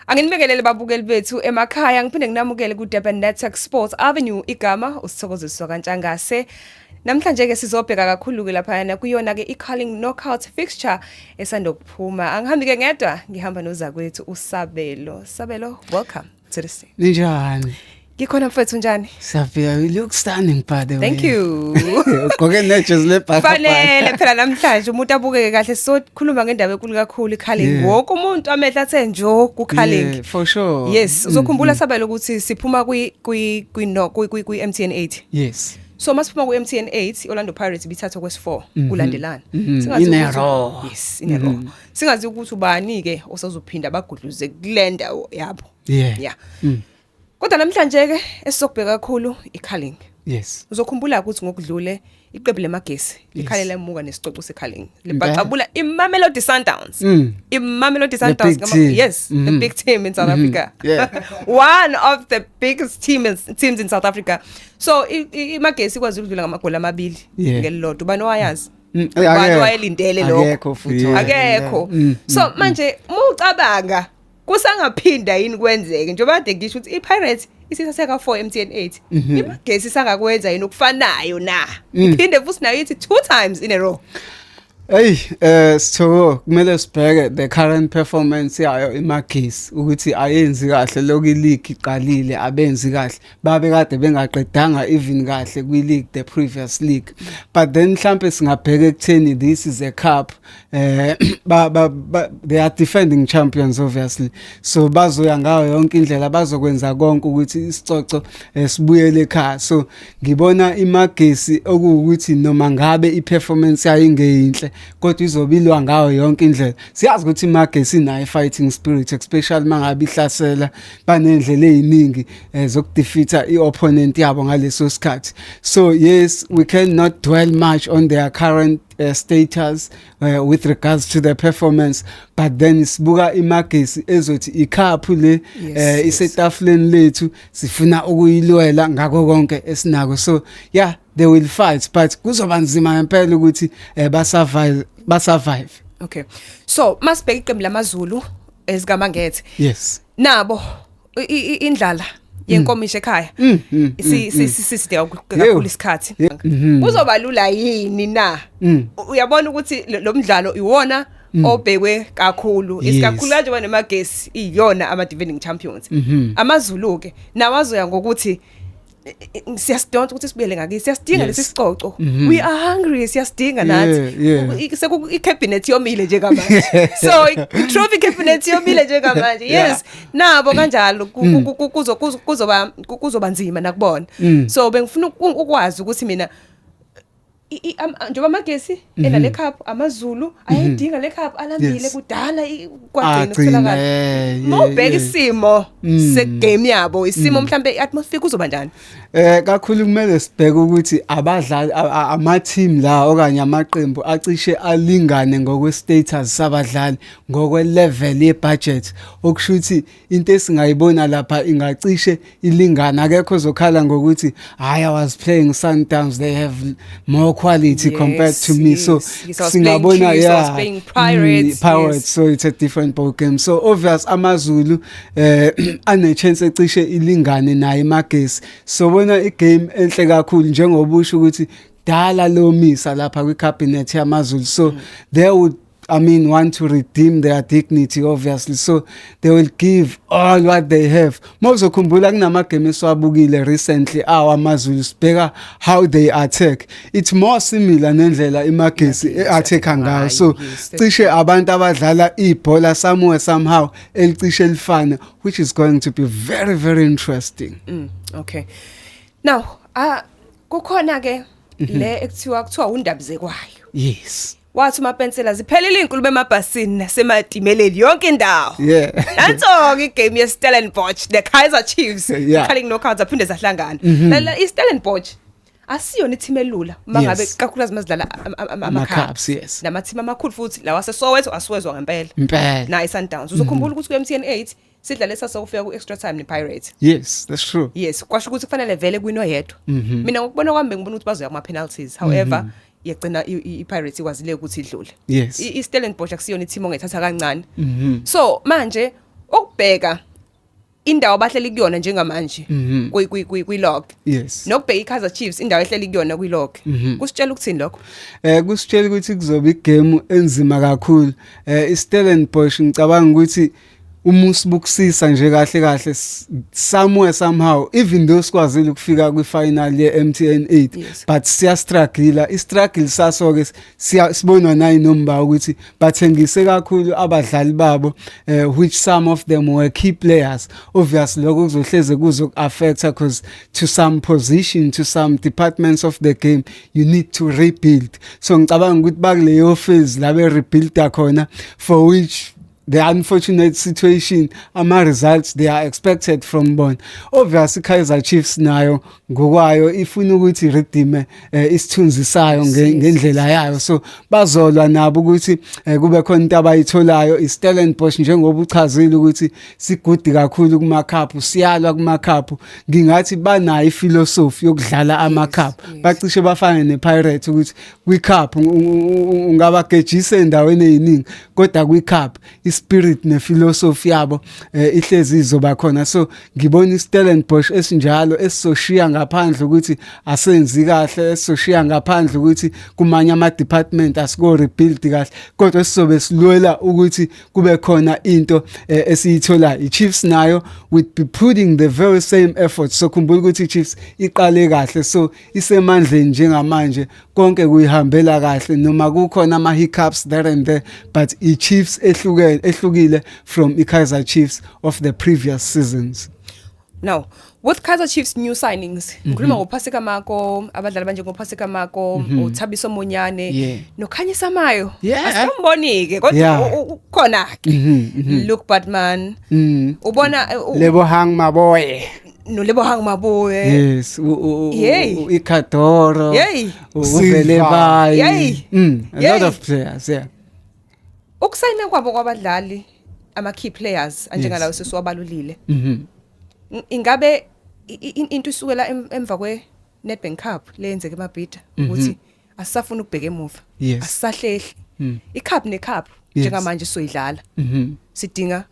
Anginibingelele babukeli bethu emakhaya ngiphinde nginamukele ku Durban Network Sports Avenue igama uSithokoziswa kaNtshangase. Namhlanje ke sizobheka kakhulu ke lapha yana kuyona ke iCarling knockout fixture esandokuphuma. Angihambi ke ngedwa, ngihamba nozakwethu uSabelo. Sabelo, welcome to the scene. Ninjani? Ngikhona mfethu njani? Safia, you look stunning by the way. Thank you. Ugqoke nejezi lebhaka. Fanele phela namhlanje umuntu abukeke kahle so khuluma ngendaba enkulu kakhulu iCarling. Wonke umuntu amehla athe njo kuCarling. Yeah, for sure. Yes, uzokhumbula Sabelo ukuthi siphuma kwi MTN 8. Yes. So masiphuma ku MTN 8 Orlando Pirates bithatha kwesi4 kulandelana. In a row. Yes, in a row. Singazi ukuthi ubani ke osazophinda bagudluze kulenda yabo. Yeah. Kodwa namhlanje ke esizobheka kakhulu iCarling. Yes. Uzokhumbula ukuthi ngokudlule iqembu lemagesi likhalela emuka nesicoco seCarling. Libaqabula iMamelodi Sundowns. iMamelodi Sundowns the big team in South Africa. Yeah. One of the biggest teams in South Africa. So imagesi kwazi ukudlula ngamagoli amabili ngelilodwa. Ubani wayazi? Ubani wayelindele lokho? Akekho futhi. Akekho. So manje mucabanga kusangaphinda yini kwenzeke njengoba kade ngisho ukuthi iPirates isithatheka 4 MTN 8 imagesi sangakwenza yini ukufanayo na iphinde futhi nayo ithi 2 times in a row. Hey, so kumele sibheke the current performance yayo imagesi ukuthi ayenzi kahle lokho ileague iqalile abenzi kahle babe kade bengaqedanga even kahle kwi league the previous league but then mhlambe singabheka ekutheni this is a cup they are defending champions obviously so bazoya ngayo yonke indlela bazokwenza konke ukuthi isicoco sibuyele ekhaya so ngibona imagesi okuwukuthi noma ngabe iperformance yayo ingeyinhle kodwa izobilwa ngayo yonke indlela siyazi ukuthi imagesi inayo fighting spirit especially mangabe ihlasela banendlela eziningi zokudefeata iopponent yabo ngaleso sikhathi so yes we cannot dwell much on their current status with regards to the performance but then sibuka imagesi ezothi ikhaphu le isetafuleni lethu sifuna ukuyilwela ngakho konke esinako so yeah they will fight but kuzoba nzima ngempela ukuthi basurvive. Okay, so masibheka iqembu lamaZulu ezikaMangethe. Yes. Nabo indlala yenkomisha ekhaya siside kakhulu isikhathi kuzoba lula yini na uyabona ukuthi lo mdlalo iwona obhekwe kakhulu isikakhulu kanje banemagesi iyona ama defending champions amaZulu ke nawazoya ngokuthi siyasidonsa ukuthi sibuyele ngakini siyasidinga lesi sicoco we are hungry siyasidinga nathi seku icabinet yomile nje kamanje so trophy cabinet yomile nje kamanje yes nabo kanjalo kuzoba nzima nakubona so bengifuna ukwazi ukuthi mina njengoba amagesi enale cup amaZulu ayidinga le cup alambile kudala kwagcina kutholakala mawubheka isimo segame yabo isimo mhlambe iatmosphere kuzoba njani kakhulu kumele sibheke ukuthi abadlali ama team la okanye amaqembu acishe alingane ngokwe status sabadlali ngokwe level ye budget okushuthi into esingayibona lapha ingacishe ilingana akekho zokhala ngokuthi I was playing Sundowns they have more quality compared to me so singabona Pirates so it's a different ball game so obvious amaZulu ane chance ecishe ilingane naye magesi so bona igame enhle kakhulu njengoba usho ukuthi dala lo misa lapha kwi cabinet yamaZulu so they would want to redeem their dignity obviously so they will give all what they have mawuzokhumbula kunamagame esiwabukile recently amaZulu sibheka how they attack it's more similar nendlela imagesi attack ngayo so cishe abantu abadlala ibhola somewhere somehow elicishe elifana which is going to be very very interesting. Okay, now kukhona ke le ekuthiwa undabze kwayo. Yes. Wathi mapensela ziphelile inkulu bemabhasini nasematimeleli yonke indawo. Yeah. Nanso ke igame yeStellenbosch the Kaizer Chiefs Carling knockouts aphinde zahlangana. La iStellenbosch asiyona team elula mangabe kakhulukazi mazidlala ama-cups yes nama team amakhulu futhi lawa seSoweto asiwezwa ngempela na iSundowns uzokhumbula ukuthi ku MTN 8 sidlale sasokufika ku extra time nePirates. Yes, that's true. Yes, kwasho ukuthi kufanele vele kwino yedwa. Mina ngokubona kwami ngibona ukuthi bazoya kuma penalties. However, yagcina iPirates ikwazile ukuthi idlule. Yes. iStellenbosch akusiyona team ongethatha kancane. So manje ukubheka indawo abahleli kuyona njengamanje kwi log yes nokubheka iKaizer Chiefs indawo ehleli kuyona kwi log kusitshela ukuthini lokho kusitshela ukuthi kuzoba igame enzima kakhulu iStellenbosch ngicabanga ukuthi umusibukisisa nje kahle somewhere somehow even though sikwazile ukufika kwifinal ye MTN 8 but siya struggle istruggle saso ke sibonwa nayi nomba ukuthi bathengise kakhulu abadlali babo which some of them were key players obviously lokho kuzohleze kuzo affect because to some position to some departments of the game you need to rebuild so ngicabanga ukuthi bakuleyo phase la be rebuild khona for which the unfortunate situation results they are expected from bona obviously Kaizer Chiefs nayo ngokwayo ifuna ukuthi redeem isithunzi sayo ngendlela yayo so bazolwa nabo ukuthi kube khona into abayitholayo iStellenbosch njengoba uchazile ukuthi sigudi kakhulu kuma cup siyalwa kuma cup ngingathi banayo iphilosophy yokudlala ama cup bacishe bafane nePirates ukuthi kwi cup ungabagejisa endaweni eziningi kodwa kwi cup spirit nephilosophy yabo ihlezi izoba khona so ngibona iStellenbosch esinjalo esizoshiya ngaphandle ukuthi asenzi kahle esizoshiya ngaphandle ukuthi kumanye ama department asiko rebuild kahle kodwa sizobe silwela ukuthi kube khona into esiyithola iChiefs nayo would be putting the very same effort so khumbula ukuthi iChiefs iqale kahle so isemandleni njengamanje konke kuyihambela kahle noma kukhona ama hiccups there and there but iChiefs ehlukile from iKaizer Chiefs of the previous seasons. Now, with Kaizer Chiefs new signings, ngikhuluma ngoPhasika Mako, abadlali banje ngoPhasika Mako, uThabiso Monyane, noKhanyisa Mayo. Asambonike kodwa ukhona ke. Luke Batman. Ubona Lebohang Maboye. No Lebohang Maboye. Yes, Ikadoro. Uvelebayi. A lot of players, yeah. Ukusayina kwabo kwabadlali ama key players anjengalawo sesiwabalulile. Ingabe into isukela emva kwe Nedbank Cup leyenzeke eMabhida ukuthi asisafuna ukubheka emuva. Asisahlehli. iCup neCup njengamanje soyidlala. Sidinga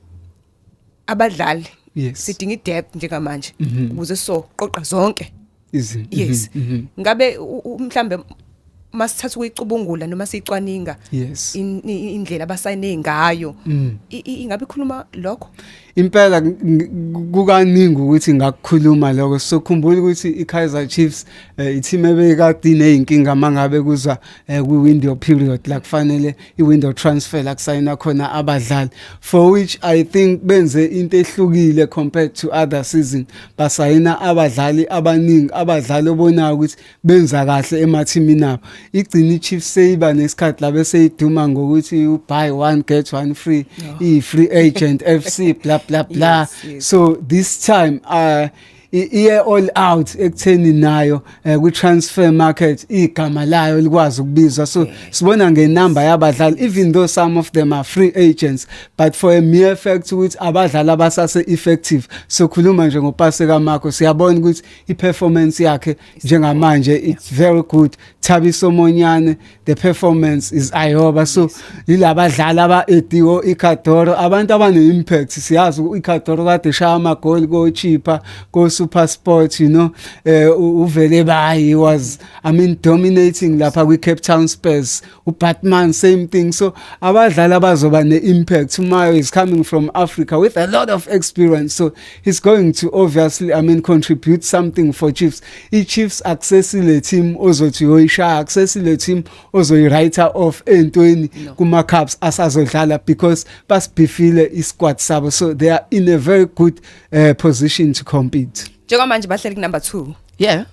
abadlali. Sidinga idepth njengamanje ukuze soqoqa zonke. Yes. Ngabe mhlambe masithatha ukuyicubungula noma siyicwaninga indlela abasayine ngayo ingabe ikhuluma lokho impela kukaningi ukuthi ngakukhuluma lokho sokhumbula ukuthi iKaizer Chiefs i-team ebekade ineyinkinga mangabe kuza kwi-window period la kufanele i-window transfer la kusayina khona abadlali for which I think benze into ehlukile compared to other season basayina abadlali abaningi abadlali obonayo ukuthi benza kahle emathimini abo igcina iChiefs seyiba nesikhathi la bese iduma ngokuthi you buy one get one free i-free agent FC blah blah blah. So this time iye all out ekutheni nayo ku transfer market igama layo likwazi ukubizwa so sibona ngenamba yabadlali even though some of them are free agents but for a mere fact ukuthi abadlali abasase effective so khuluma nje ngoPhasika Mako siyabona ukuthi iperformance yakhe njengamanje it's very good Thabiso Monyane the performance is ayoba so yilabadlali aba-Edio Ikadoro abantu abane impact siyazi uIkadoro kade shaya amagoli ko Chipa ko Super Sport you know Uvelebayi was dominating lapha kwi Cape Town Spurs uBatman same thing so abadlali abazoba ne-impact Mayo is coming from Africa with a lot of experience so he's going to obviously contribute something for Chiefs iChiefs accessile team ozothi yoyishaya accessile team ozoyi-writer off entweni kuma cups asazodlala because basibhifile isquad sabo so they are in a very good position to compete. Njengamanje bahleli number 2. Yeah.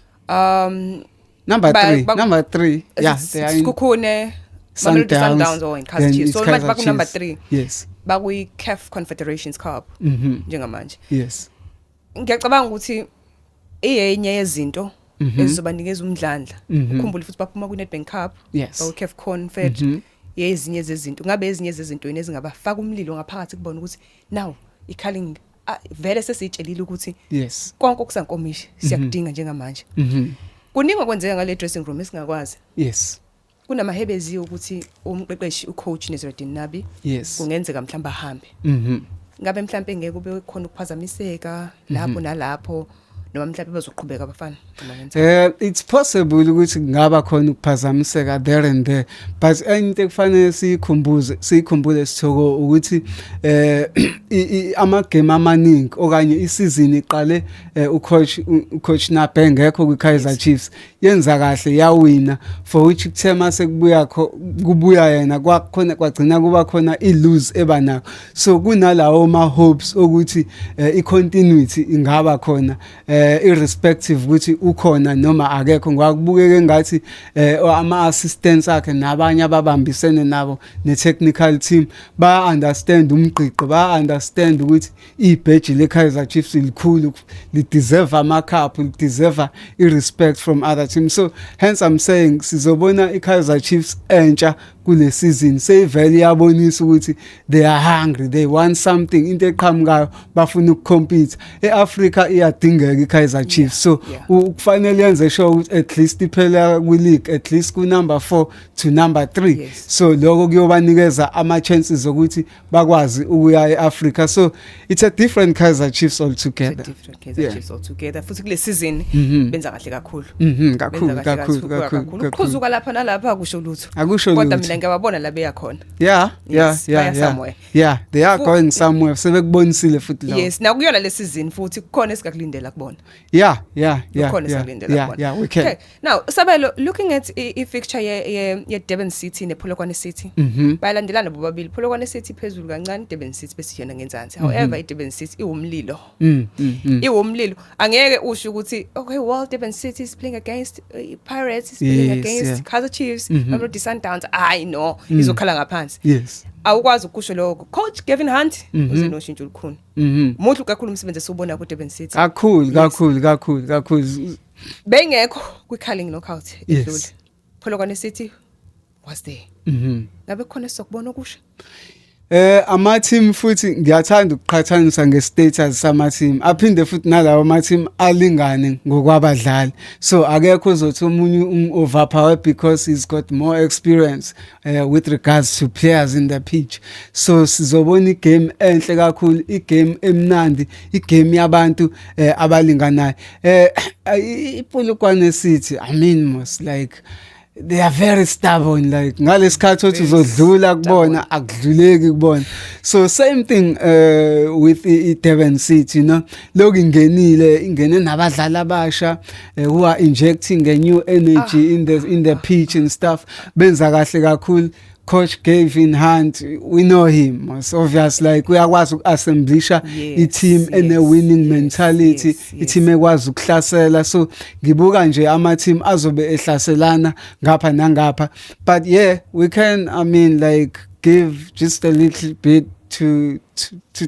Number 3. Yeah, they are in Skukhune, Sundowns or in Kaizer Chiefs. So back number 3. Yes. Bakwi CAF Confederations Cup. Njengamanje. Yes. Ngiyacabanga ukuthi iyenye yezinto ezizobanikeza umdlandla. Ukukhumbula futhi baphuma ku Nedbank Cup, baku CAF Confed. Yezinye zezinto. Ngabe ezinye zezinto ezingabafaka umlilo ngaphakathi kubona ukuthi now iCalling vele sesitshelile ukuthi konke okusankomishi siyakudinga njengamanje. Kuningi kwenzeka ngale dressing room esingakwazi. Kunamahebezi ukuthi umqeqeshi ucoach Nezradin Nabi kungenzeka mhlamba ahambe. ngabe mhlambe ngeke kube khona ukuphazamiseka lapho nalapho noma mhlambe bazoqhubeka abafana it's possible ukuthi ngaba khona ukuphazamiseka there and there, but into ekufanele sikhumbule Sithoko ukuthi ama game amaningi okanye isizini iqale ucoach Nape ngekho kwiKaizer Chiefs yenza kahle yawina, for which kuthema kubuya yena kwakhona kwagcina kuba khona ilose ebanako. So kunalawo ma hopes ukuthi icontinuity ingaba khona irrespective ukuthi ukhona noma akekho, ngakubukeke ngathi ama assistants akhe nabanye ababambisene nabo ne technical team ba understand umgqiqo, ba understand ukuthi ibheji leKaizer Chiefs likhulu, li deserve ama cup, li deserve irrespect from other teams. So hence I'm saying sizobona iKaizer Chiefs entsha kule season sevele yabonisa ukuthi they are hungry, they want something, into eqhamukayo bafuna ukucompete. eAfrica iyadingeka iKaizer Chiefs, so ukufanele yenze sure ukuthi at least iphela kwi-league, at least ku number 4 to number 3. Yes. So lokho kuyobanikeza ama chances ukuthi bakwazi ukuya eAfrica. So it's a different Kaizer Chiefs altogether. It's a different Kaizer Chiefs altogether. Futhi kule season benza kahle kakhulu. Kakhulu. Uqhuzuka lapha nalapha akusho lutho. Akusho Kodwa lutho. mina ngiyababona la beya khona. Yeah, somewhere. Yeah, they are going somewhere. Sebekubonisile futhi la. Yes, na kuyona le season futhi kukhona esikakulindela kubona. Yeah. Kukhona esikakulindela kubona. Yeah, we can. Okay. Now, Sabelo, looking at I fixture ye Durban City ne Polokwane City. Bayalandelana bobabili. Polokwane City phezulu kancane, Durban City bese yona ngenzansi. However, Durban City iwumlilo. Iwumlilo. Angeke usho ukuthi okay, well Durban City is playing against Pirates, is playing against Kaizer Chiefs, Mamelodi Sundowns. I know. Izokhala ngaphansi. Yes. Awukwazi ukusho lokho. Coach Kevin Hunt uzenoshintsho olukhulu. Muhle kakhulu umsebenzi esubona ku Durban City. Kakhulu. Bengekho kwi-Carling knockout edlule. Polokwane City was there. Ngabe khona sokubona okusha. Ama team futhi ngiyathanda ukuqhathanisa ngestatus sama team, aphinde futhi nalawo ama team alingane ngokwabadlali. So akekho uzothi umunye overpower because he's got more experience with regards to players in the pitch. So sizobona igame enhle kakhulu, igame emnandi, igame yabantu abalinganayo. iPolokwane City, I mean, most like they are very stubborn, like ngalesikhathi othi uzodlula kubona akudluleki kubona. So same thing with Durban City, you know, lokhu ingene nabadlali abasha who are injecting a new energy in the pitch and stuff. Benza kahle kakhulu. Coach Kevin Hunt, we know him. It's obvious, like uyakwazi ukuassemblisha i-team ene winning mentality, i-team ekwazi ukuhlasela. So ngibuka nje ama team azobe ehlaselana ngapha nangapha. But yeah, we can, I mean, like give just a little bit to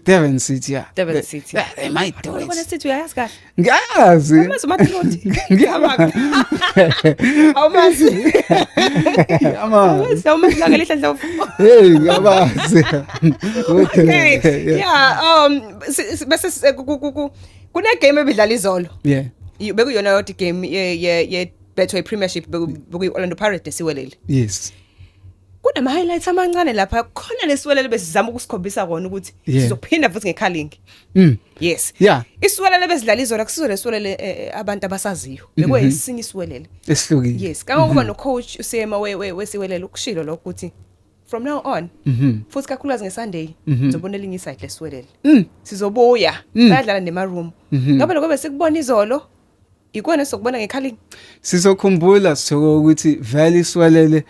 Durban City. Durban City. Yeah, they might do it. Polokwane City uyayazi kahle. Ngiyazi. Amazi umathiloti. Awumazi. Awumazi la ngelihla ndlovu. Hey, ngiyabazi. Okay. Yeah, bese kune game ebidlala izolo. Yeah. Bekuyona yodwa game ye Betway Premiership bekuyi Orlando Pirates nesiwelele. Yes. Kunama highlights amancane lapha khona lesiwelele besizama ukusikhombisa kona ukuthi sizophinda futhi ngeKarling. Yes. Yeah. Isiwelele besidlala izolo akusizo lesiwelele abantu abasaziyo. Bekwesinye isiwelele. Esihlukile. Yes. Kangokuba no coach usema wesiwelele ukushilo lokho ukuthi from now on futhi kakhulukazi ngeSunday sizobona elinye iside lesiwelele. Sizobuya bayadlala neMaroom. Ngabe lokho besikubona izolo ikona sokubona ngeKarling. Sizokhumbula Sithoko ukuthi vele isiwelele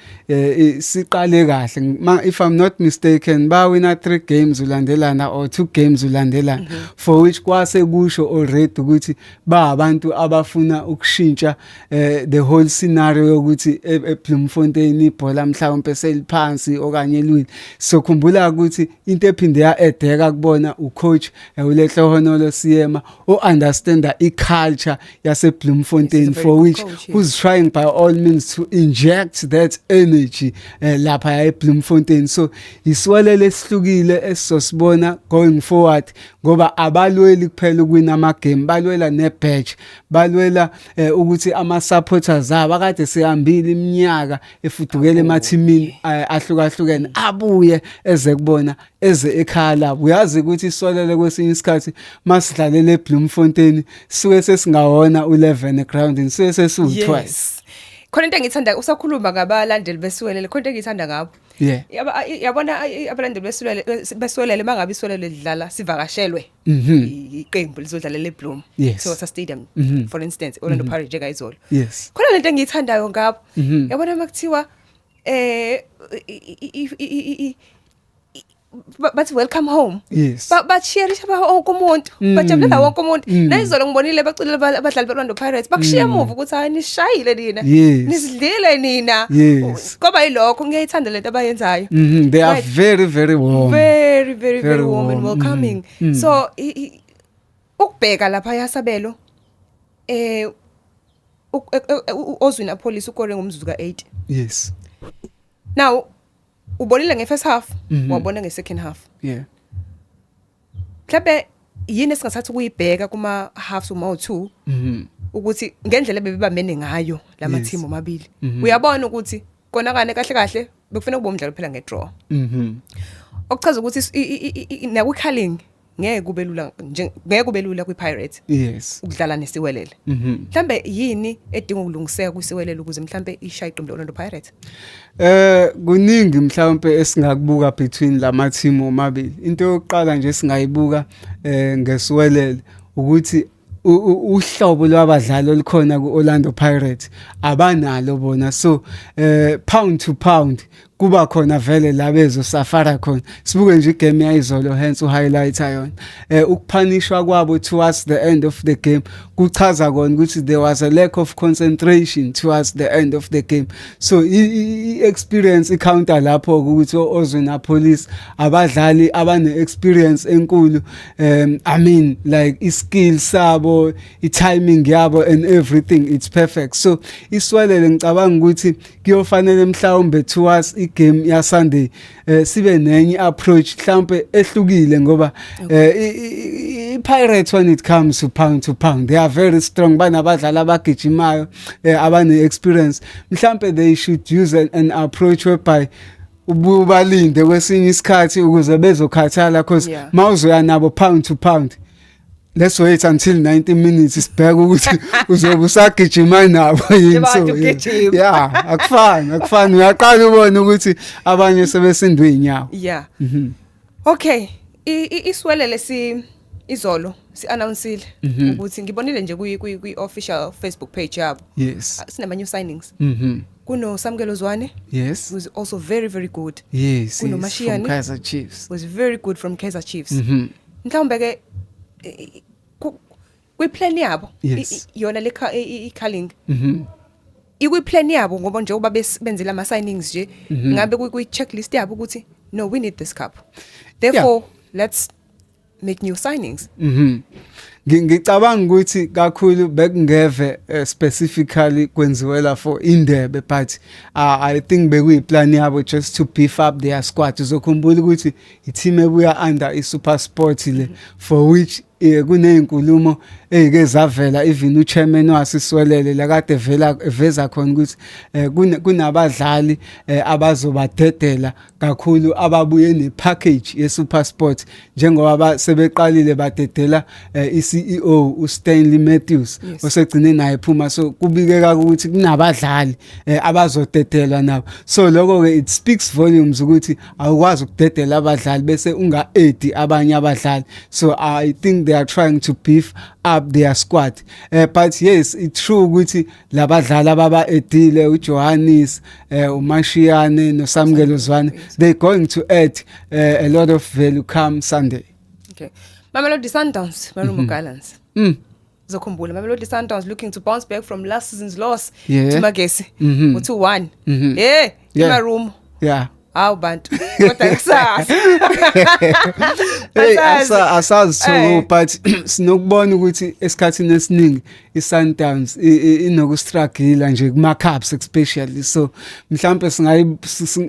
siqale kahle. If I'm not mistaken, bawina 3 games ulandelana or 2 games ulandelana, for which kwase kusho already ukuthi ba abantu abafuna ukushintsha the whole scenario yokuthi eBloemfontein ibhola mhlawumbe seliphansi okanye elwini. Sokhumbula ukuthi into ephinde yaedeka kubona ucoach uLehlo Honolo Siyema o understand iculture yase Bloemfontein, very for good which coach, who's trying by all means to inject that energy lapha eBloemfontein. So iswelele esihlukile esizosibona going forward, ngoba abalweli kuphela ukuwina ama-game, balwela ne-badge, balwela ukuthi ama-supporters abo akade sehambile iminyaka efudukela emathimini ahlukahlukene abuye eze kubona eze ekhaya labo. Uyazi ukuthi iswelele kwesinye isikhathi masidlalela eBloemfontein suke sesingawona u11 egroundini, suke sesiwu12. Yes. Khona into engithanda usakhuluma ngabalandeli beSiwelele, khona into engithanda ngabo. Yeah. Yabona abalandeli beSiwelele mangabe iSiwelele lidlala sivakashelwe iqembu lizodlalela eBloem. Yes. So stadium for instance Orlando Pirates njengayizolo. Yes. Khona lento engiyithandayo ngabo. Yabona makuthiwa but welcome home. Yes. But cheerisha wonke umuntu, bajabulela wonke umuntu. Nayizolo ngibonile bacela abadlali beOrlando Pirates bakushiya emuva ukuthi hayi nishayile nina. Nisidlile nina. Ngoba yilokho ngiyayithanda lento abayenzayo. They are very very warm. Very warm and welcoming. So ukubheka lapha yasabelo Ozwina Police ukore ngomzuzu ka8. Yes. Now ubonile nge-first half, wabona nge-second half. Yeah. Mhlawumbe yini esingathatha ukuyibheka kuma halves uma-2 ukuthi ngendlela bebibamene ngayo lama team omabili. Uyabona ukuthi konakane kahle kahle bekufanele kube umdlalo phela nge-draw. Okuchaza ukuthi naku-culling ngeke kube lula ngeke kube lula kwiPirates. Yes. Ukudlala neSiwelele. Mhlambe yini edinga ukulungiseka kwiSiwelele ukuze mhlambe ishaye iqembu leOrlando Pirates? Kuningi mhlawumbe esingakubuka between lama team omabili. Into yokuqala nje singayibuka ngeSiwelele ukuthi uhlobo lwabadlali olukhona kuOrlando Pirates abanalo bona, so pound to pound kuba khona vele labezo safara khona. Sibuke nje igame yayizolo hence uhighlight ayona. Ukuphanishwa kwabo towards the end of the game kuchaza kona ukuthi there was a lack of concentration towards the end of the game. So experience icounter lapho ukuthi Ozwina Police abadlali abane experience enkulu, I mean like iskill sabo, itiming yabo and everything, it's perfect. So iSiwelele ngicabanga ukuthi kuyofanele mhlawumbe towards game ya Sunday sibe nenye approach mhlawumbe ehlukile, ngoba iPirates when it comes to pound they are very strong, banabadlali abagijimayo abane experience. Mhlawumbe they should use an approach whereby ubalinde kwesinye isikhathi ukuze bezokhathala, because mawuzoya nabo pound to pound, let's wait until 90 minutes isibheka ukuthi uzobe usagijima nabo yini. So yeah, akufani uyaqala ubone ukuthi abanye sebesindwe inyawo. Yeah. Okay, iSiwelele izolo si-announcile ukuthi ngibonile nje kwi-official Facebook page yabo. Yes. Sinema new signings. Kuno Samkelo Zwane. Yes. Was also very good. Yes. Kuno Mashiane. From Kaizer Chiefs. Was very good from Kaizer Chiefs. Mhlawumbe ke kwi-plan yabo yona le i-culling. Ikwi-plan yabo ngoba nje uba benzela ama-signings nje ngabe kwi-checklist yabo ukuthi no, we need this cup. Therefore, let's make new signings. Ngicabanga ukuthi kakhulu bekungeve specifically kwenziwela for indebe, but I think bekuyiplan yabo just to beef up their squad. Uzokhumbula ukuthi i-team ebuya under iSuper Sport le, for which kuneyinkulumo ezike zavela, even uchairman wasisiwelele lakade veza khona ukuthi kunabadlali abazobadedela kakhulu ababuye nepackage yeSuper Sport, njengoba sebeqalile badedela iCEO uStanley Matthews osegcine naye phuma. So kubikeka ukuthi kunabadlali abazodedelwa nabo. So lokho ke it speaks volumes ukuthi awukwazi ukudedela abadlali bese unga-add abanye abadlali. So I think they are trying to beef up their squad. But yes, it's true ukuthi labadlali ababa edile uJohannes, uMashiane noSamkelo Zwane, they're going to add a lot of value come Sunday. Okay. Mamelodi Sundowns, Marumo Gallants. Zokhumbula Mamelodi Sundowns looking to bounce back from last season's loss to Magesi. 2-1. Marumo. Yeah. Awu bantu kodwa kusasa Hey asazi Thoko but sinokubona ukuthi esikhathini esiningi iSundowns inokustruggle nje kuma cups especially so mhlambe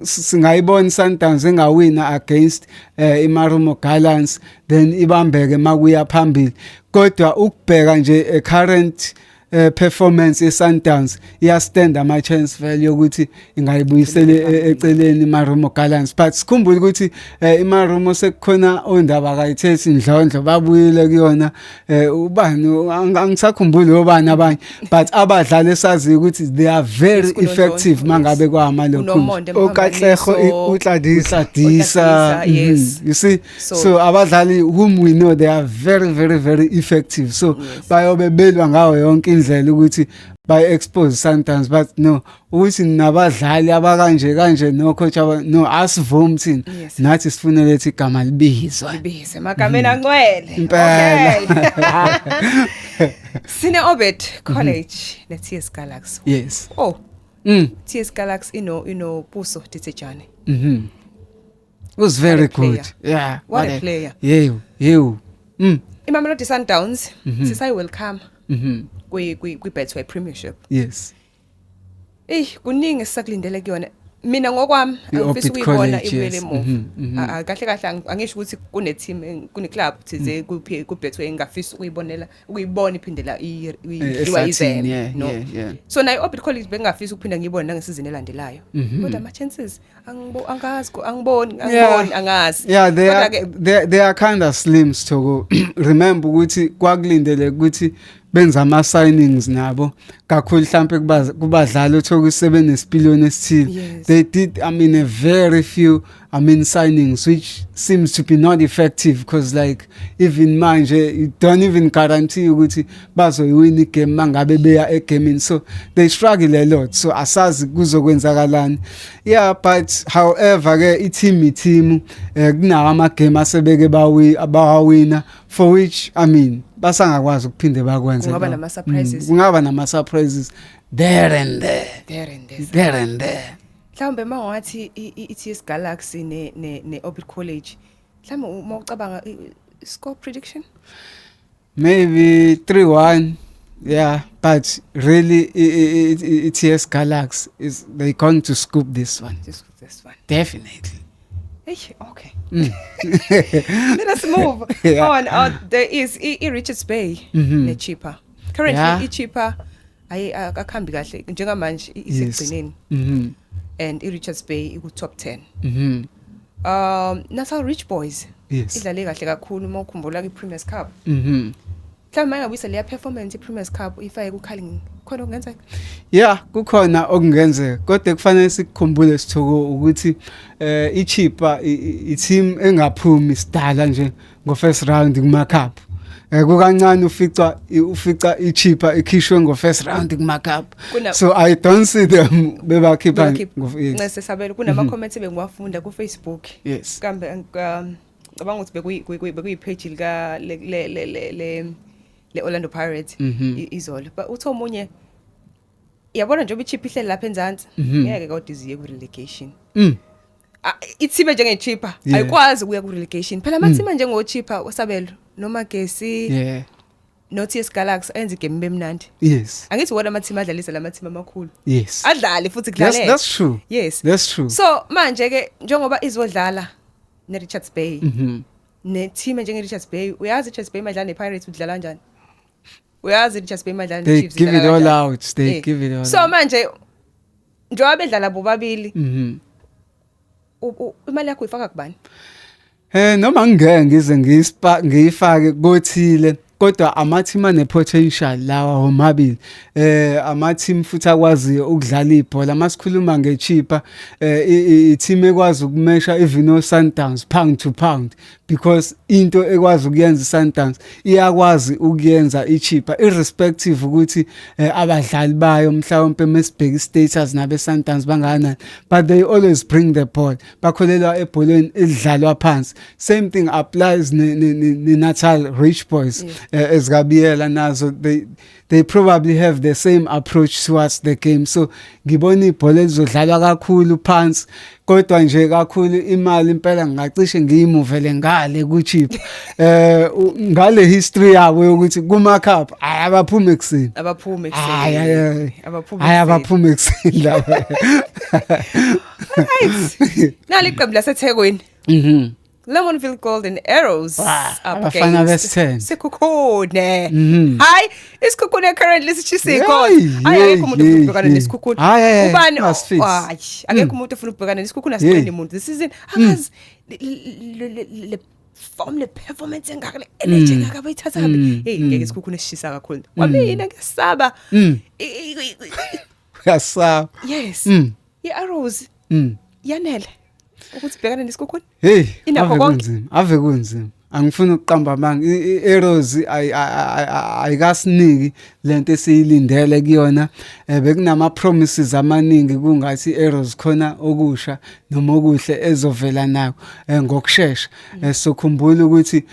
singayibona iSundowns engawina against iMarumo Gallants then ibambeke makuya phambili kodwa ukubheka nje current performance yeSundowns iyastanda ama chance value ukuthi ingayibuyisele eceleni iMarumo Gallants but sikhumbule ukuthi iMarumo sekukhona ondaba kayithethi indlondlo babuyile kuyona ubani angisakhumbuli obani abanye but abadlali esazi ukuthi they are very effective mangabe kwama lokhu okatlego utladisa yes you see so abadlali whom we know they are very effective so bayobe belwa ngawo yonke indlela ukuthi by expose Sundowns but no ukuthi nabadlali abakanje no coach no asivumi thina nathi sifuna lethi igama libizwe magameni angcwele okay sine Orbit College le TS Galaxy yes TS Galaxy ino Puso Titsejane was very good yeah what a player you Imamelodi Sundowns sisayi welcome kwi Betway Premiership yes kuningi sisakulindele kuyona mina ngokwami angifisa ukuyibona ibuyele emuva kahle angisho ukuthi kune team kune club thize ku Betway engafisa ukuyibona iphindela iwayizeme no so nayo Orbit College bengafisa ukuphinda ngiyibona nangesizini elandelayo kodwa ama chances angiboni angazi yeah they are kind of slim Thoko remember ukuthi kwakulindele ukuthi benza ama signings nabo kakhulu mhlambe kubadlali Thoko sebenesipiliyoni esithile they did I mean a very few signings which seems to be not effective because like even manje you don't even guarantee ukuthi bazoyiwina igame mangabe beya egaming so they struggle a lot so asazi kuzokwenzakalani yeah but however ke i-team kunawo ama game asebeke abawina for which I mean basangakwazi ukuphinde bakwenze kungaba nama surprises there and there mhlawumbe mangathi iTS Galaxy ne Orbit College mhlawumbe uma ucabanga score prediction maybe 3-1 yeah but really iTS Galaxy they going to scoop this one definitely okay let us move on there is Richards Bay ne cheaper currently cheaper akakhambi kahle njengamanje isigcineni and Richards Bay ku top 10 Natal Rich Boys idlale kahle kakhulu uma ukhumbula ku Premier Cup mhlawumbe ngabuyisa leya performance iPremier Cup ifaye ku Carling khona okungenzeka yeah kukhona okungenzeka kodwa kufanele sikukhumbule Sithoko ukuthi iChipa i-team engaphumi sidala nje ngo first round kuma cup kukancane ufica iChipa ikhishwe ngo first round kuma cup so I don't see them bebakhipha ngesesabelo kunama comments bengiwafunda ku Facebook yes kambe ngicabanga ukuthi bekuyipage lika le Orlando Pirates izolo but uthi omunye yabona nje iChipa ihleli lapha enzansi ngeke kodwa iziye ku relegation ithibe njengeChipa ayikwazi ukuya ku relegation phela amathima njengoChipa wasabelo noma Gesi no TS Galaxy enza igame bemnandi yes angithi wona amathima adlalisa lamathima amakhulu yes adlale futhi kudlale that's true yes that's true so manje ke njengoba izodlala ne Richards Bay ne team njenge Richards Bay uyazi Richards Bay madlala nePirates udlala kanjani uyazi Richards Bay madlala neChiefs give it all out they give it all so manje njengoba bedlala bobabili imali yakho ifaka kubani noma ngeke ngize ngiyifake kothile kodwa amathima nepotential lawa omabili amateam futhi akwazi ukudlala ibhola masikhuluma ngeChipa i-team ekwazi ukumesha even no Sundowns pound to pound because into ekwazi ukuyenza Sundowns iyakwazi ukuyenza iChipa irrespective ukuthi abadlali bayo mhlawumbe mesibheka status nabe Sundowns bangana but they always bring the ball bakholelwa ebholeni elidlalwa phansi same thing applies ne Natal Rich Boys ezikabiyela nazo they probably have the same approach towards the game. So ngibona ibhola elizodlalwa kakhulu phansi, kodwa nje kakhulu imali impela ngingacishe ngiyimuvele ngale kuChip ngale history yabo ukuthi kuma cup abaphuma ekseni, abaphume ekseni laba. Right. Nali iqembu laseThekwini. Lemonville Golden Arrows abafana besi-10 Sekhukhune. Hayi isikhukhune currently sishise ikhona. Ayekho umuntu ofuna ukubhekana nesikhukhune. Ubani? Akekho umuntu ofuna ukubhekana nesikhukhune asiqindi umuntu. This season akazi le form le performance engaka le energy engaka bayithatha kabi. Hey ngeke isikhukhune sishisa kakhulu. Wamina ngesaba. Yasaba. Yes. I-Arrows. Yanele ukuthi bhekana nesikhukhune. Hey, ave kunzima. Angifuni ukuqamba amanga. I-Arrows ayikasiniki lento esiyilindele kuyona. Bekunama promises amaningi kungathi i-Arrows khona okusha noma okuhle ezovela nako ngokusheshsha. Sokhumbula ukuthi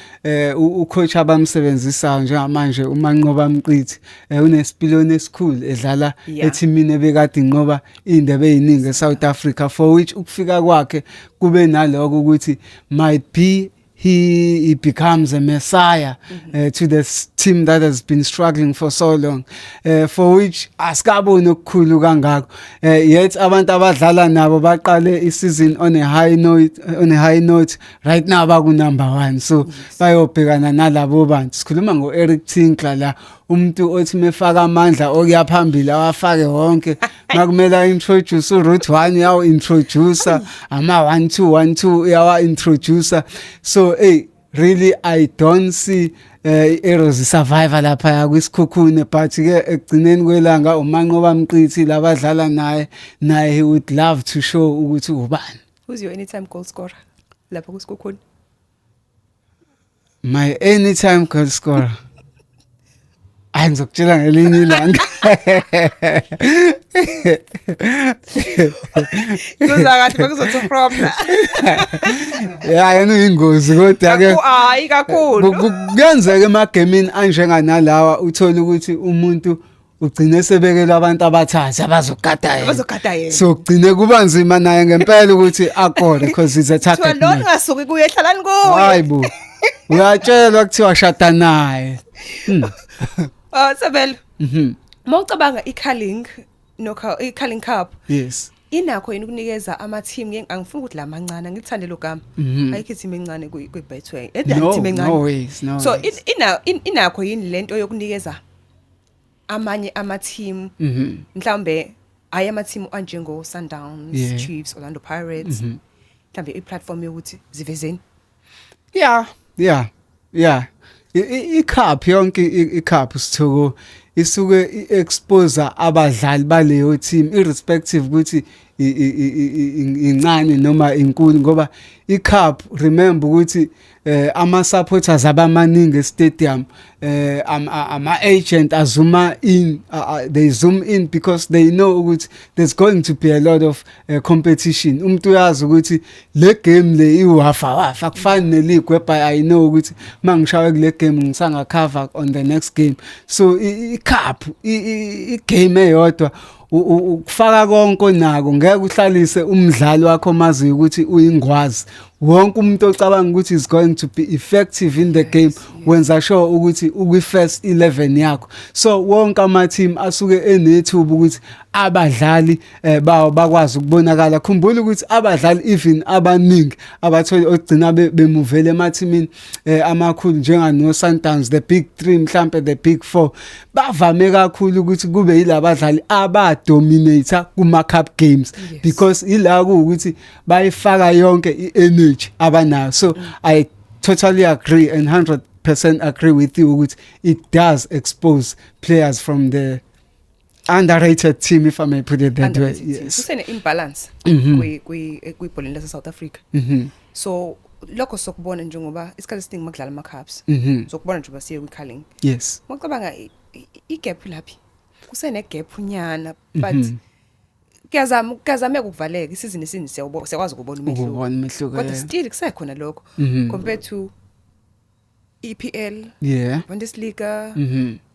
ucoach abamsebenzisayo njengamanje uManqoba Mqithi unesipiliyoni esikhulu edlala ethimini ebekade inqoba indebe eziningi eSouth Africa, for which ukufika kwakhe kube naloko ukuthi might be he becomes a messiah to this team that has been struggling for so long, for which asikaboni okukhulu kangako, yet abantu abadlala nabo baqale isizini on a high note right now baku number 1. So bayobhekana nalabo bantu. Sikhuluma ngoEric Tinkler la, umuntu othi mefaka amandla okuya phambili awafake wonke. Makumela introduce uRoot 1 yawo introducer, ama 1-2 yawa introducer. So really I don't see Arrows survivor lapha kwisikhukhune, but ke egcineni kwelanga uManqoba Mqithi labadlala naye he would love to show ukuthi ubani. Who's your anytime goal scorer lapha kwisikhukhune? My anytime goal scorer. Ngizokutshela ngelinye ilanga. Kuzakathi bekuzothi problem. Yena uyingozi kodwa ke hayi kakhulu. Kuyenzeka emagamini anjenganalawa uthola ukuthi umuntu ugcine sebekelwe abantu abathathu abazogada yena. So ugcine kuba nzima naye ngempela ukuthi akore because it's a target. Lo ngasuki kuyehlalani kuye. Hayibo. Uyatshelwa kuthiwa shada naye. Sabelo. Mawucabanga iCarling iCarling Cup. Yes. Inakho yini ukunikeza ama team angifuni ukuthi la mancane ngithande lo gama. Ayikho team encane kwiBetway. Team encane. No. So inakho yini lento yokunikeza amanye ama team mhlambe ayi ama team anjengo Sundowns, Chiefs, Orlando Pirates. Mhlambe iplatform yokuthi zivezeni. Yeah. iCup yonke iCup Sithoko isuke expose abadlali baleyo team irrespective ukuthi incane noma inkulu, ngoba iCup remember ukuthi ama supporters abamaningi stadium, ama agent azuma in, they zoom in because they know ukuthi there's going to be a lot of competition. Umuntu uyazi ukuthi le game le iwafa kufani neleague whereby I know ukuthi mangishawe kule game ngisanga cover on the next game. So iCup igame eyodwa ukufaka konke nako ngeke uhlalise umdlali wakho mazi ukuthi uyingwazi. Wonke umuntu ocabanga ukuthi is going to be effective in the game wenza sure ukuthi ukwi first 11 yakho. So wonke ama team asuke enethuba ukuthi abadlali bawo bakwazi ukubonakala. Khumbula ukuthi abadlali even abaningi abatholi ogcina bemuvele emathimini amakhulu njengano Sundowns, the big 3 mhlambe the big 4 bavame kakhulu ukuthi kube yilabadlali abadominator kuma cup games, because ila ukuthi bayifaka yonke i-energy abanayo. So I totally agree and 100% agree with you ukuthi it does expose players from the underrated team, if I may put it that way. Yes. Kusene imbalance kwibhola lase South Africa. So lokho sokubona njengoba isikhathi esiningi makudlala ama cups sokubona nje basiye kwiCarling. Yes. Ngokucabanga igap laphi kusene gap unyana, but kuyazama ukuvaleka isizini esini siyakwazi ukubona umehluko, but still kusekhona lokho compared to EPL Yeah. Bundesliga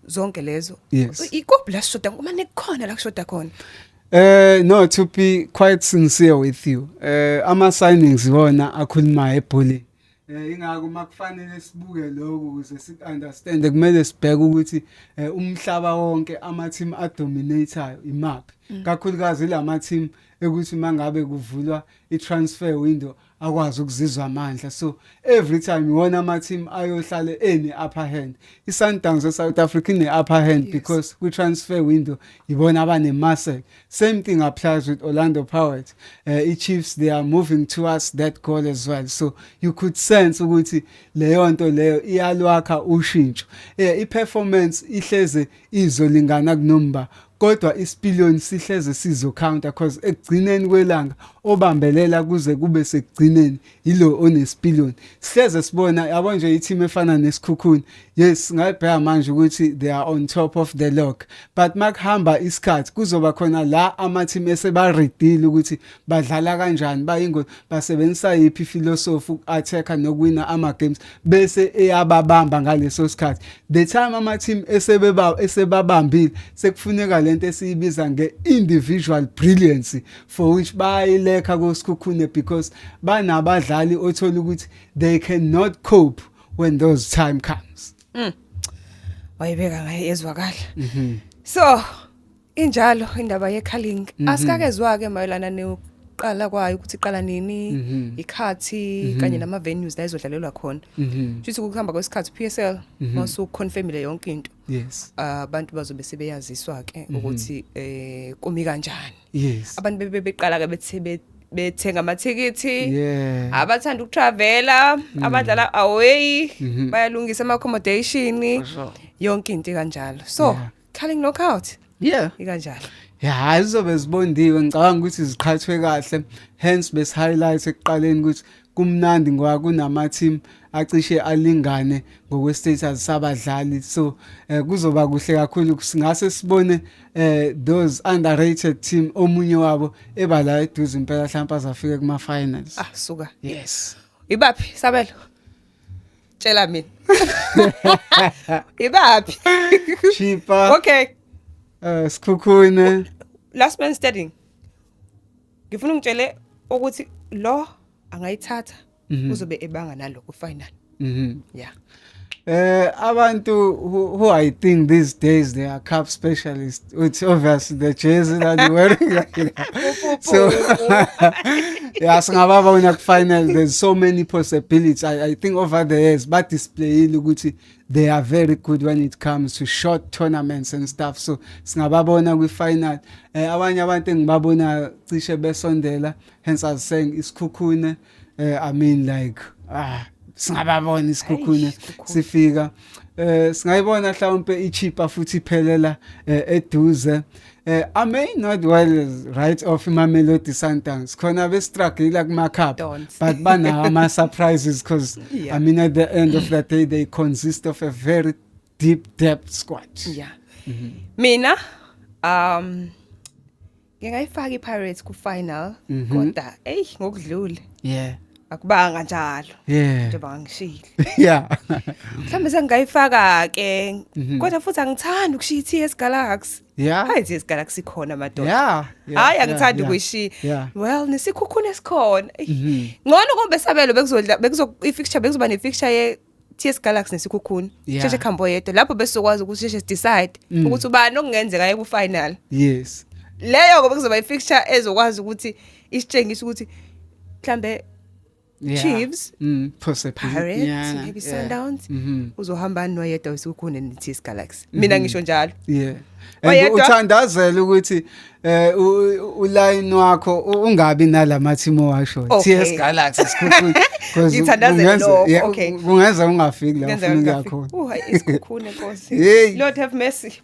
zonke lezo Yes. ikuphi la shoda uma nekukhona la kushoda khona No, to be quite sincere with you. Ama signings wona akhuluma ebholeni. Ingakho makufanele sibuke lokho ukuze si understand kumele sibheke ukuthi umhlaba wonke ama team adominateayo imaphi. Kakhulukazi lama team ekuthi mangabe kuvulwa I-transfer window akwazi ukuzizwa amandla. So every time iwona ama team ayohlale ene upper hand. I-Sundowns eSouth Africa ine upper hand because kwi-transfer window ibona abane muscle. Same thing applies with Orlando Pirates. I-Chiefs they are moving towards that goal as well. So you could sense ukuthi leyo nto leyo iyalwakha ushintsho. I-performance ihleze izolingana kunomba. Kodwa isipiliyoni sihleze sizo counter because ekugcineni kwelanga obambelela kuze kube sekugcineni ilo onesipiliyoni sihleze sibona yabo nje i-team efana nesikhukhuni yes ngayibheka manje ukuthi they are on top of the log but makuhamba isikhathi kuzoba khona la ama-team esebaredile ukuthi badlala kanjani bayingozi basebenzisa yiphi philosophy uku-attacker nokuwina ama-games bese eyababamba ngaleso sikhathi the time ama-team esebabambile sekufuneka lento esiyibiza nge-individual brilliance for which bayilekha kosikhukhune because banabadlali othola ukuthi they cannot cope when those time comes. wayibeka ngaye ezwakala so injalo indaba yeCarling asikakezwa ke mayelana neqala kwayo ukuthi iqala nini ikhathi kanye nama venues la izodlalelwa khona futhi ukuhamba kwesikhathi PSL masu confirmile yonke into yes abantu bazobe sebeyaziswa ke ukuthi kumi kanjani yes abantu bebeqala ke bethi bethenga amathikithi yeah abathanda ukutravela abadlala away bayalungisa ama accommodation yonke into kanjalo so Carling knockout yeah ikanjalo yeah izobe zibondiwe ngicabanga ukuthi ziqhathwe kahle hence bes highlight ekuqaleni ukuthi kumnandi ngoba kunama team acishe alingane ngokwestatus sabadlali so kuzoba kuhle kakhulu singase sibone those underrated team omunye wabo ebala eduze impela mhlawumbe azafika kuma finals suka yes ibaphi Sabelo tshela mina ibaphi Chipa okay Sikhukhune last man standing ngifuna ungitshele ukuthi lo angayithatha uzobe ebanga naloko final yeah abantu who I think these days they are cup specialists which obviously the jersey that they wearing so yeah singababona ku final there's so many possibilities I think over the years but display ukuthi they are very good when it comes to short tournaments and stuff so singababona kwi final abanye abantu engibabona cishe besondela hence I was saying isikhukhune I mean like singababona isikhukhune sifika singayibona mhlawumbe iChipa futhi iphelela eduze I may not well right off Mamelodi Sundowns khona be struggle kuma cup but bana ama surprises because yeah. I mean at the end of the day they consist of a very deep depth squad yeah mina ngingayifaka iPirates ku final kodwa ngokudlula yeah akubanga njalo yeah njengoba ngishilo yeah mhlambe sengayifaka ke kodwa futhi angithandi ukushiya iTS Galaxy yeah hayi iTS Galaxy khona madoda yeah hayi angithandi ukuyishiya well nesikhukhune esikhona ngcono kumbe Sabelo bekuzodla i-fixture bekuzoba ne-fixture ye TS Galaxy nesikhukhune sheshe khambo yedwa lapho besokwazi ukuthi sheshe decide ukuthi ubani okungenzeka ku final yes leyo ngoba kuzoba i-fixture ezokwazi ukuthi isitshengise ukuthi mhlambe Chiefs possibly Pirates maybe Sundowns uzohamba noyedwa wesikukhune neTS Galaxy mina ngisho njalo yeah uthandazela ukuthi uline wakho ungabi nalama team owasho TS Galaxy sikhukhune because kungenza ungafiki la ufuna ukuya khona hayi isikukhune Nkosi Lord have mercy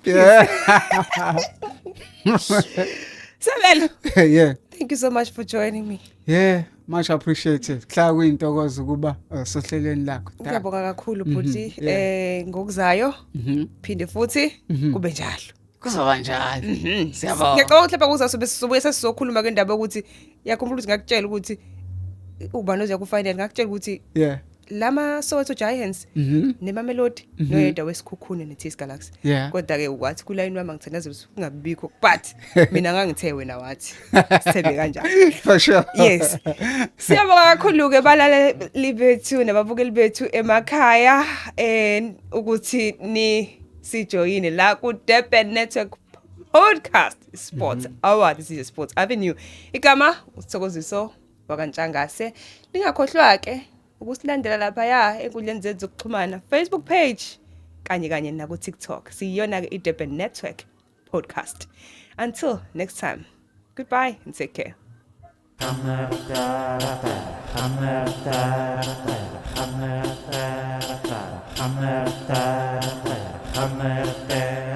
Sabelo yeah thank you so much for joining me yeah much appreciated kla kuyintokozo kuba sohlelweni lakho ngiyabonga kakhulu futhi ngokuzayo phinde futhi kube njalo kuzoba njalo siyabonga ngiyacela ukuthi lapha kuzasobe sizobuye sesizokhuluma ke indaba ukuthi yakhumbula ukuthi ngakutshela ukuthi ubani ozoya ku final ngakutshela ukuthi yeah lama Soweto Giants neMamelodi noyedwa wesikhukhune neTS Galaxy Yeah. kodwa ke wathi kulayini wami ngithandaza ukuthi ungabikho but mina ngangithe wena wathi sithebe kanjani For sure. yes siyabonga kakhulu ke balaleli bethu nababukeli bethu emakhaya ukuthi ni sijoyine la ku Durban Network Podcast Sports Hour. This is a Sports Avenue. Igama uSithokoziso wakantshangase. Lingakhohlwa ke ukusilandela lapha ya enkundleni zethu zokuxhumana Facebook page kanye na ku TikTok. Siyona ke iDurban Network Podcast. Until next time. Goodbye and take care. I'm